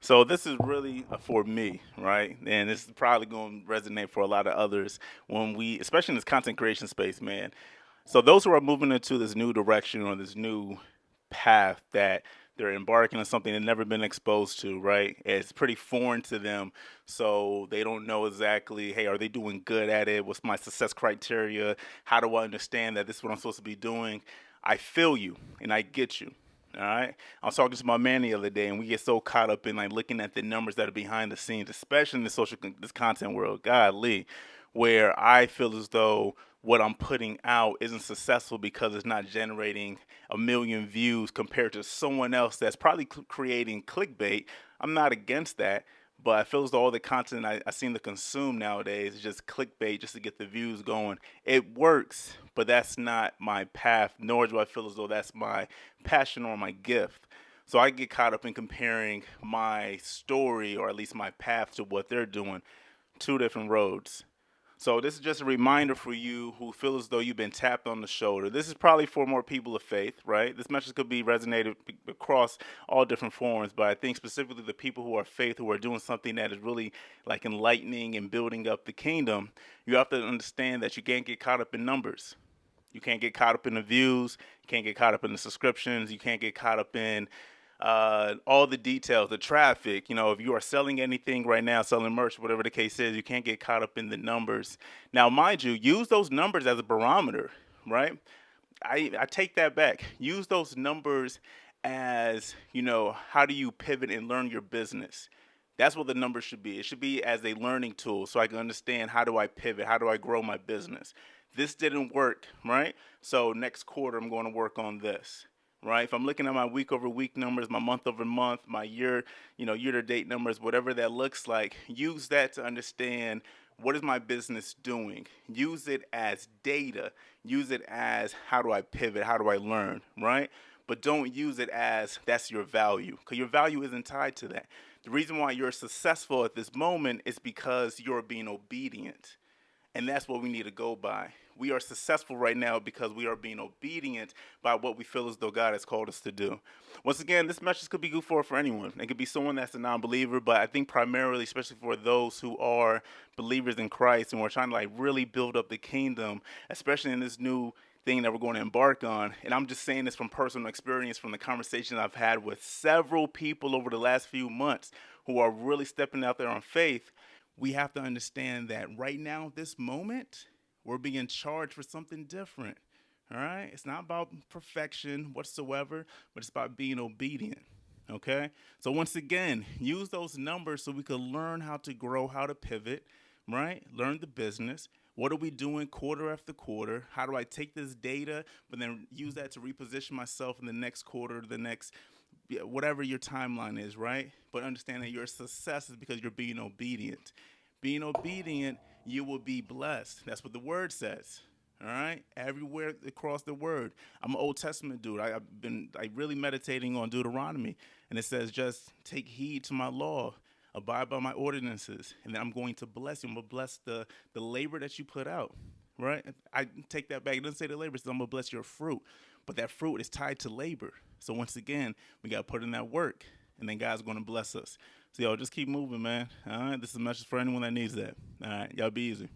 So this is really for me, right? And this is probably going to resonate for a lot of others when we, especially in this content creation space, man. So those who are moving into this new direction or this new path that they're embarking on something they've never been exposed to, right? It's pretty foreign to them. So they don't know exactly, hey, are they doing good at it? What's my success criteria? How do I understand that this is what I'm supposed to be doing? I feel you and I get you. All right. I was talking to my man the other day, and we get so caught up in like looking at the numbers that are behind the scenes, especially in the this content world. Golly, where I feel as though what I'm putting out isn't successful because it's not generating a million views compared to someone else that's probably creating clickbait. I'm not against that, but I feel as though all the content I seem to consume nowadays is just clickbait just to get the views going. It works, but that's not my path, nor do I feel as though that's my passion or my gift. So I get caught up in comparing my story or at least my path to what they're doing. Two different roads. So this is just a reminder for you who feel as though you've been tapped on the shoulder. This is probably for more people of faith, right? This message could be resonated across all different forms, but I think specifically the people who are faith, who are doing something that is really like enlightening and building up the kingdom, you have to understand that you can't get caught up in numbers. You can't get caught up in the views. You can't get caught up in the subscriptions. You can't get caught up in all the details, the traffic. You know, if you are selling anything right now, selling merch, whatever the case is, you can't get caught up in the numbers. Now, mind you, use those numbers as a barometer, right? I take that back. Use those numbers as, how do you pivot and learn your business? That's what the numbers should be. It should be as a learning tool so I can understand how do I pivot? How do I grow my business? This didn't work, right? So next quarter, I'm going to work on this, right? If I'm looking at my week over week numbers, my month over month, my year, year to date numbers, whatever that looks like, use that to understand what is my business doing. Use it as data. Use it as how do I pivot? How do I learn, right? But don't use it as that's your value because your value isn't tied to that. The reason why you're successful at this moment is because you're being obedient. And that's what we need to go by. We are successful right now because we are being obedient by what we feel as though God has called us to do. Once again, this message could be good for anyone. It could be someone that's a non-believer, but I think primarily, especially for those who are believers in Christ and we're trying to like really build up the kingdom, especially in this new thing that we're going to embark on. And I'm just saying this from personal experience, from the conversations I've had with several people over the last few months who are really stepping out there on faith. We have to understand that right now, this moment, we're being charged for something different. All right? It's not about perfection whatsoever, but it's about being obedient. Okay? So, once again, use those numbers so we can learn how to grow, how to pivot, right? Learn the business. What are we doing quarter after quarter? How do I take this data, but then use that to reposition myself in the next quarter, the next whatever your timeline is, right? But understand that your success is because you're being obedient. Being obedient, you will be blessed. That's what the word says. All right, everywhere across the word. I'm an Old Testament dude. I've been really meditating on Deuteronomy, and it says, "Just take heed to my law, abide by my ordinances, and then I'm going to bless you. I'm gonna bless the labor that you put out." Right? I take that back. It doesn't say the labor; it says I'm gonna bless your fruit, but that fruit is tied to labor. So once again, we got to put in that work, and then God's going to bless us. So y'all just keep moving, man. All right, this is a message for anyone that needs that. All right, y'all be easy.